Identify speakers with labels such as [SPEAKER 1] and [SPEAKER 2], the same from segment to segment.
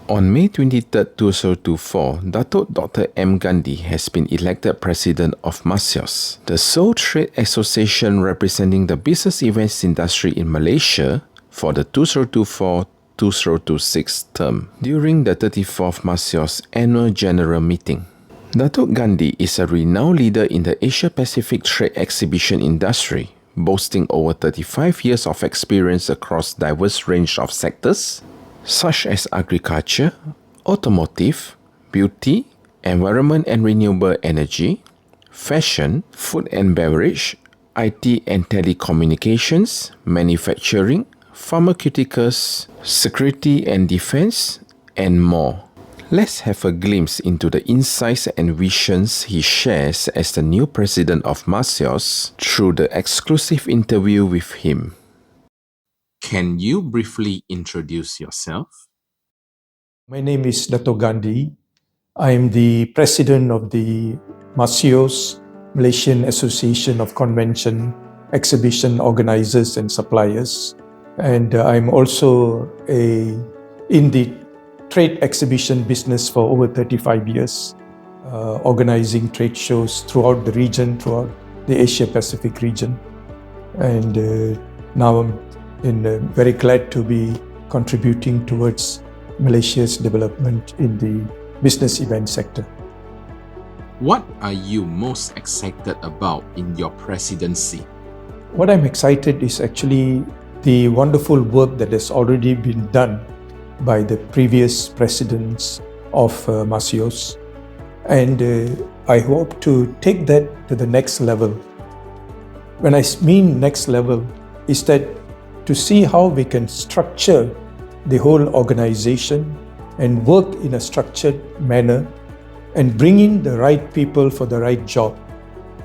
[SPEAKER 1] On May 23, 2024, Datuk Dr M Gandhi has been elected President of MACEOS, the sole trade association representing the business events industry in Malaysia for the 2024-2026 term during the 34th MACEOS Annual General Meeting. Datuk Gandhi is a renowned leader in the Asia-Pacific trade exhibition industry, boasting over 35 years of experience across diverse range of sectors such as agriculture, automotive, beauty, environment and renewable energy, fashion, food and beverage, IT and telecommunications, manufacturing, pharmaceuticals, security and defense, and more. Let's have a glimpse into the insights and visions he shares as the new president of MACEOS through the exclusive interview with him. Can you briefly introduce yourself?
[SPEAKER 2] My name is Datuk Gandhi. I am the president of the MACEOS, Malaysian Association of Convention, Exhibition Organisers and Suppliers. And I'm also in the trade exhibition business for over 35 years, organizing trade shows throughout the region, throughout the Asia-Pacific region. And now I'm very glad to be contributing towards Malaysia's development in the business event sector.
[SPEAKER 1] What are you most excited about in your presidency?
[SPEAKER 2] What I'm excited is actually the wonderful work that has already been done by the previous presidents of MACEOS, and I hope to take that to the next level. When I mean next level, is that to see how we can structure the whole organization and work in a structured manner and bring in the right people for the right job.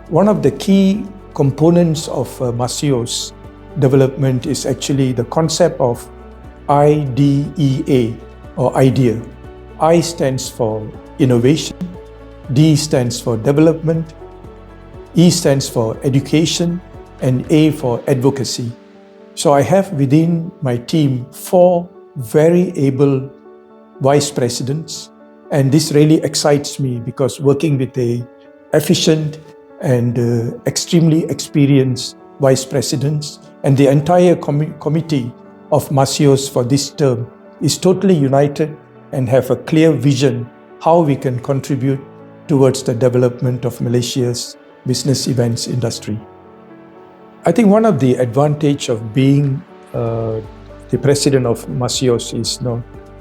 [SPEAKER 2] One of the key components of MACEOS development is actually the concept of IDEA or idea. I stands for innovation, D stands for development, E stands for education, and A for advocacy. So I have within my team 4 very able vice presidents, and this really excites me because working with a efficient and extremely experienced vice presidents and the entire committee of MACEOS for this term is totally united and have a clear vision how we can contribute towards the development of Malaysia's business events industry. I think one of the advantage of being the president of MACEOS is,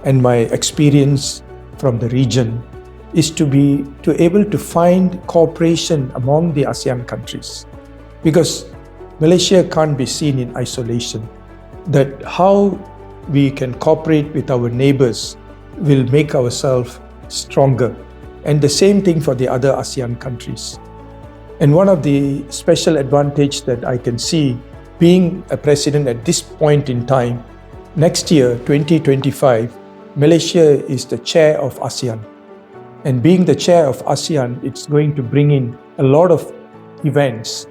[SPEAKER 2] and my experience from the region is to be able to find cooperation among the ASEAN countries, because Malaysia can't be seen in isolation. That how we can cooperate with our neighbors will make ourselves stronger, and the same thing for the other ASEAN countries. And one of the special advantage that I can see being a president at this point in time, next year, 2025, Malaysia is the chair of ASEAN. And being the chair of ASEAN, it's going to bring in a lot of events,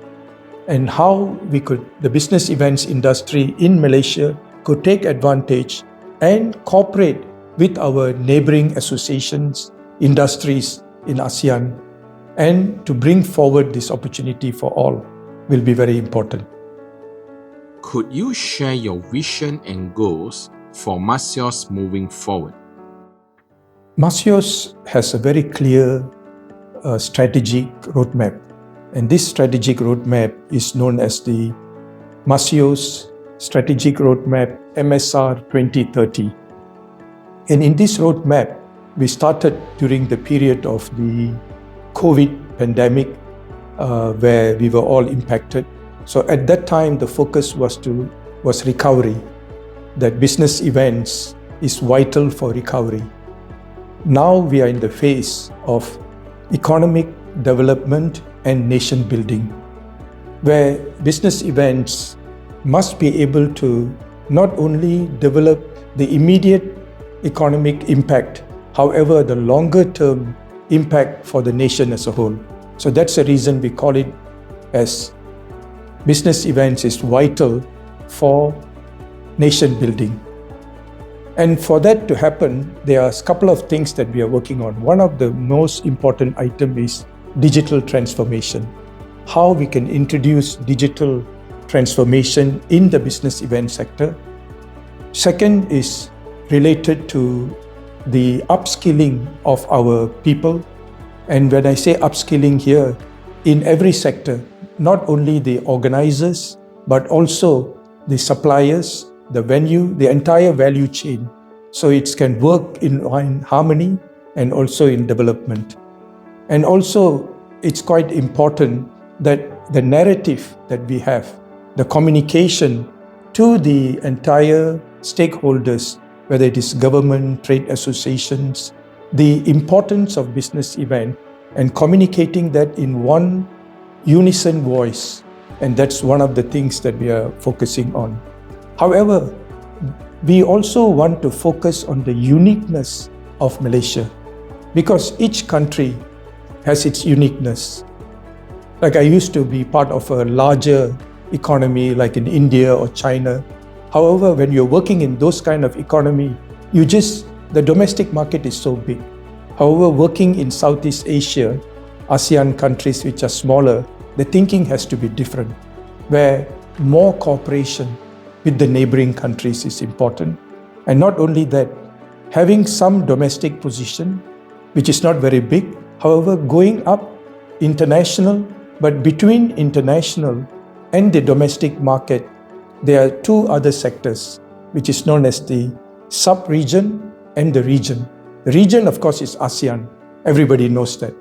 [SPEAKER 2] and how the business events industry in Malaysia could take advantage and cooperate with our neighboring associations, industries in ASEAN, and to bring forward this opportunity for all will be very important.
[SPEAKER 1] Could you share your vision and goals for MACEOS moving forward?
[SPEAKER 2] MACEOS has a very clear strategic roadmap, and this strategic roadmap is known as the MACEOS Strategic Roadmap MSR 2030. And in this roadmap, we started during the period of the COVID pandemic, where we were all impacted. So at that time, the focus was recovery, that business events is vital for recovery. Now we are in the phase of economic development and nation building, where business events must be able to not only develop the immediate economic impact, however, the longer term impact for the nation as a whole. So that's the reason we call it as business events is vital for nation building. And for that to happen, there are a couple of things that we are working on. One of the most important items is digital transformation. How we can introduce digital transformation in the business event sector. Second is related to the upskilling of our people. And when I say upskilling here, in every sector, not only the organizers, but also the suppliers, the venue, the entire value chain. So it can work in harmony and also in development. And also, it's quite important that the narrative that we have, the communication to the entire stakeholders, whether it is government, trade associations, the importance of business event and communicating that in one unison voice. And that's one of the things that we are focusing on. However, we also want to focus on the uniqueness of Malaysia because each country has its uniqueness. Like I used to be part of a larger economy like in India or China. However, when you're working in those kind of economy, the domestic market is so big. However, working in Southeast Asia, ASEAN countries which are smaller, the thinking has to be different, where more cooperation with the neighboring countries is important. And not only that, having some domestic position, which is not very big, however, going up international, but between international and the domestic market, there are two other sectors, which is known as the sub-region and the region. The region, of course, is ASEAN. Everybody knows that.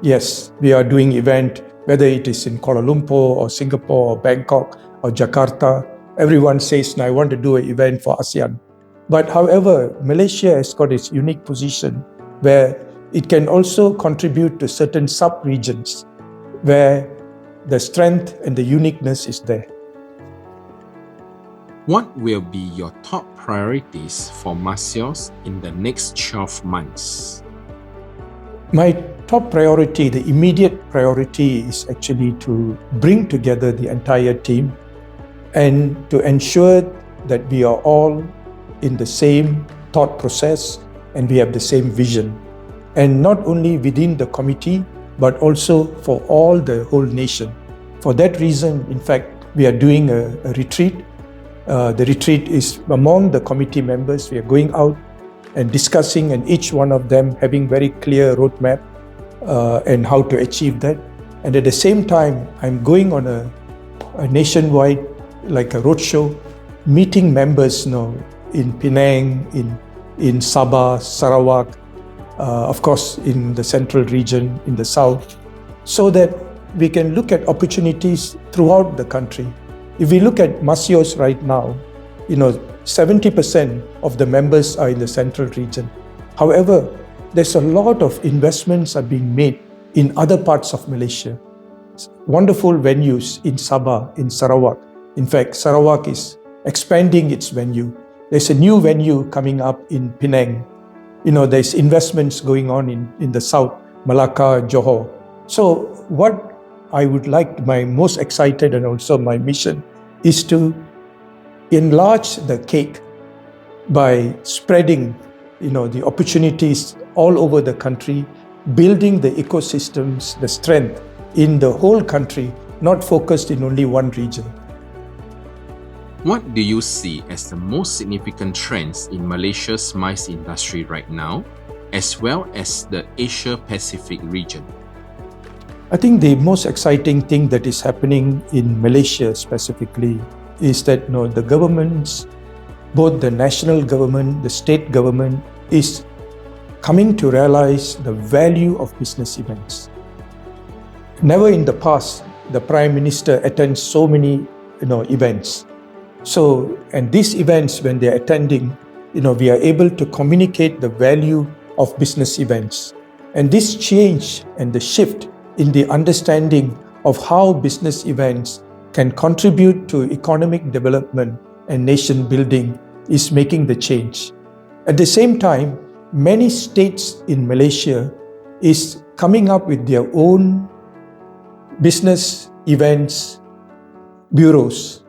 [SPEAKER 2] Yes, we are doing event, whether it is in Kuala Lumpur or Singapore or Bangkok or Jakarta. Everyone says, "I want to do an event for ASEAN." But however, Malaysia has got its unique position where it can also contribute to certain sub-regions where the strength and the uniqueness is there.
[SPEAKER 1] What will be your top priorities for MACEOS in the next 12 months?
[SPEAKER 2] My top priority, the immediate priority, is actually to bring together the entire team and to ensure that we are all in the same thought process and we have the same vision. And not only within the committee, but also for all the whole nation. For that reason, in fact, we are doing a retreat. The retreat is among the committee members. We are going out and discussing, and each one of them having very clear roadmap and how to achieve that. And at the same time, I'm going on a nationwide, like a roadshow, meeting members in Penang, in Sabah, Sarawak, of course in the central region, in the south, so that we can look at opportunities throughout the country. If we look at MACEOS right now, 70% of the members are in the central region. However, there's a lot of investments are being made in other parts of Malaysia. Wonderful venues in Sabah, in Sarawak. In fact, Sarawak is expanding its venue. There's a new venue coming up in Penang. There's investments going on in the south, Malacca, Johor. So what I would like, my most excited and also my mission is to enlarge the cake by spreading, the opportunities all over the country, building the ecosystems, the strength in the whole country, not focused in only one region.
[SPEAKER 1] What do you see as the most significant trends in Malaysia's MICE industry right now, as well as the Asia-Pacific region?
[SPEAKER 2] I think the most exciting thing that is happening in Malaysia specifically is that the governments, both the national government, the state government, is coming to realize the value of business events. Never in the past, the Prime Minister attends so many events. So, and these events, when they're attending, we are able to communicate the value of business events. And this change and the shift in the understanding of how business events can contribute to economic development and nation building is making the change. At the same time, many states in Malaysia is coming up with their own business events bureaus,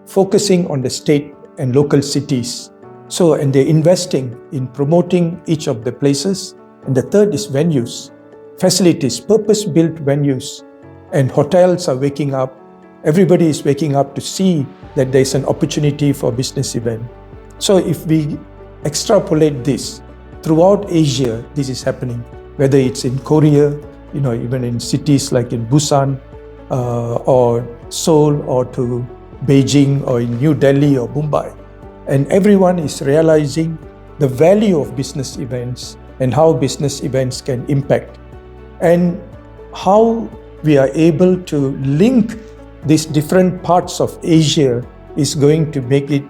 [SPEAKER 2] focusing on the state and local cities. So, and they're investing in promoting each of the places. And the third is venues, facilities, purpose-built venues. And hotels are waking up. Everybody is waking up to see that there's an opportunity for business event. So if we extrapolate this throughout Asia, this is happening, whether it's in Korea, even in cities like in Busan or Seoul or to Beijing or in New Delhi or Mumbai. And everyone is realizing the value of business events and how business events can impact and how we are able to link these different parts of Asia is going to make it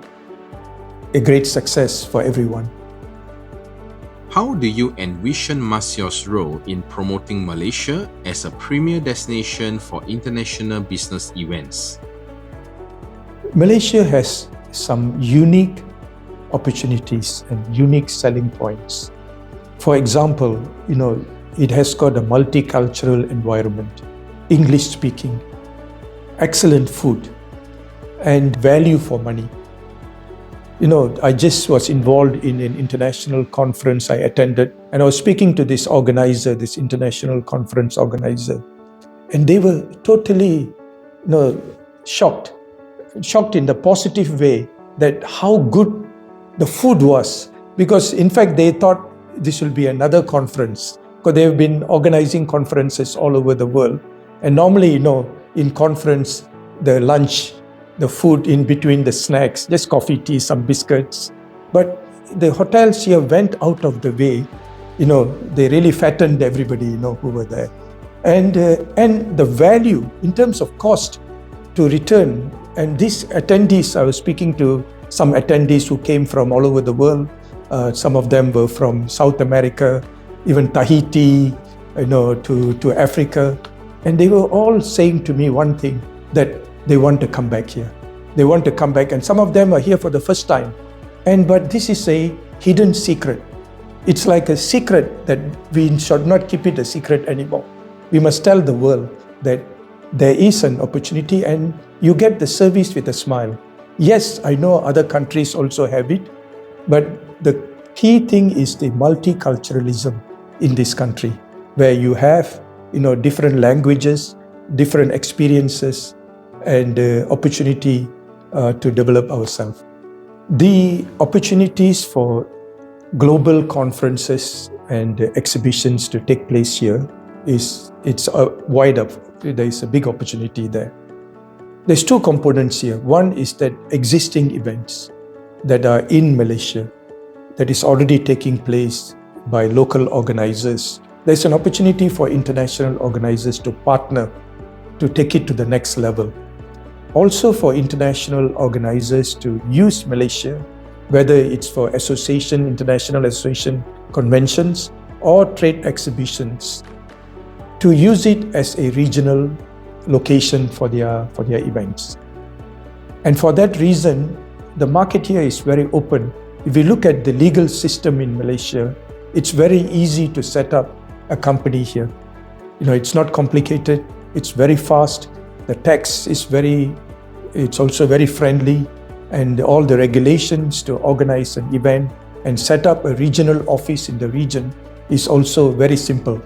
[SPEAKER 2] a great success for everyone.
[SPEAKER 1] How do you envision MACEOS' role in promoting Malaysia as a premier destination for international business events?
[SPEAKER 2] Malaysia has some unique opportunities and unique selling points. For example, it has got a multicultural environment, English speaking, excellent food, and value for money. I just was involved in an international conference I attended, and I was speaking to this organizer, this international conference organizer, and they were totally shocked in the positive way that how good the food was, because in fact they thought this will be another conference, because they've been organizing conferences all over the world, and normally in conference the lunch, the food in between the snacks, just coffee, tea, some biscuits. But the hotels here went out of the way, they really fattened everybody, who were there. And the value in terms of cost to return. And these attendees, I was speaking to some attendees who came from all over the world. Some of them were from South America, even Tahiti, to Africa. And they were all saying to me one thing, that they want to come back here. They want to come back, and some of them are here for the first time. But this is a hidden secret. It's like a secret that we should not keep it a secret anymore. We must tell the world that there is an opportunity and you get the service with a smile. Yes, I know other countries also have it, but the key thing is the multiculturalism in this country, where you have different languages, different experiences, and opportunity to develop ourselves. The opportunities for global conferences and exhibitions to take place here it's wide up. There is a big opportunity there. There's two components here. One is that existing events that are in Malaysia that is already taking place by local organizers. There's an opportunity for international organizers to partner to take it to the next level. Also for international organizers to use Malaysia, whether it's for international association conventions or trade exhibitions, to use it as a regional location for their events. And for that reason, the market here is very open. If you look at the legal system in Malaysia, it's very easy to set up a company here. It's not complicated, it's very fast, the tax is it's also very friendly, and all the regulations to organize an event and set up a regional office in the region is also very simple.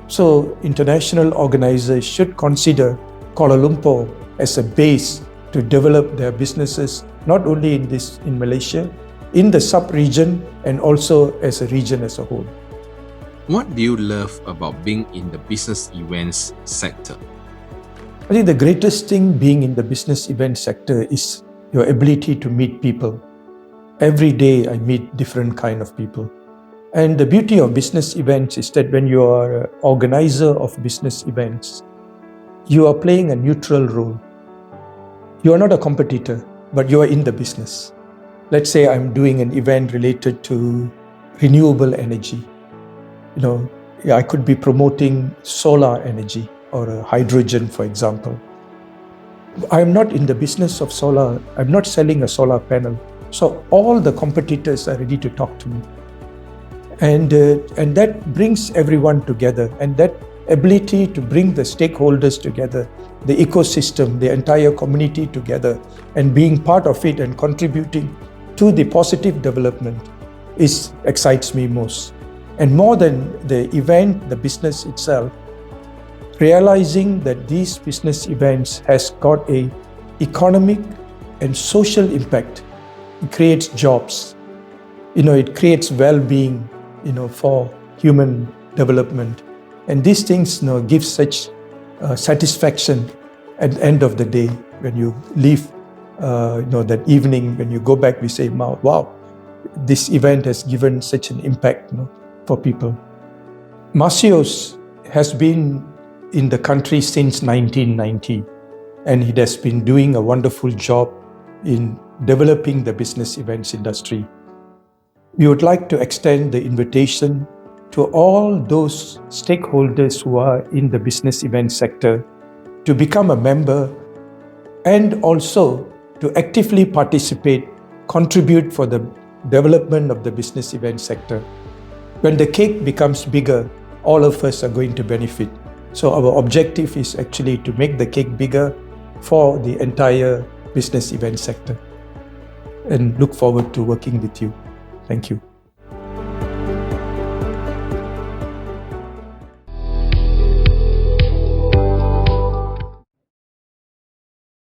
[SPEAKER 2] So international organizers should consider Kuala Lumpur as a base to develop their businesses, not only in Malaysia, in the sub-region, and also as a region as a whole.
[SPEAKER 1] What do you love about being in the business events sector?
[SPEAKER 2] I think the greatest thing being in the business event sector is your ability to meet people. Every day I meet different kind of people. And the beauty of business events is that when you are an organizer of business events, you are playing a neutral role. You are not a competitor, but you are in the business. Let's say I'm doing an event related to renewable energy. I could be promoting solar energy or hydrogen, for example. I'm not in the business of solar. I'm not selling a solar panel. So all the competitors are ready to talk to me. And that brings everyone together. And that ability to bring the stakeholders together, the ecosystem, the entire community together, and being part of it and contributing to the positive development excites me most. And more than the event, the business itself, realizing that these business events has got a economic and social impact. It creates jobs. It creates well-being, for human development. And these things, give such satisfaction at the end of the day when you leave, that evening when you go back, we say, wow, this event has given such an impact, for people. MACEOS has been in the country since 1990, and it has been doing a wonderful job in developing the business events industry. We would like to extend the invitation to all those stakeholders who are in the business event sector to become a member and also to actively participate, contribute for the development of the business event sector. When the cake becomes bigger, all of us are going to benefit. So our objective is actually to make the cake bigger for the entire business event sector, and look forward to working with you. Thank you.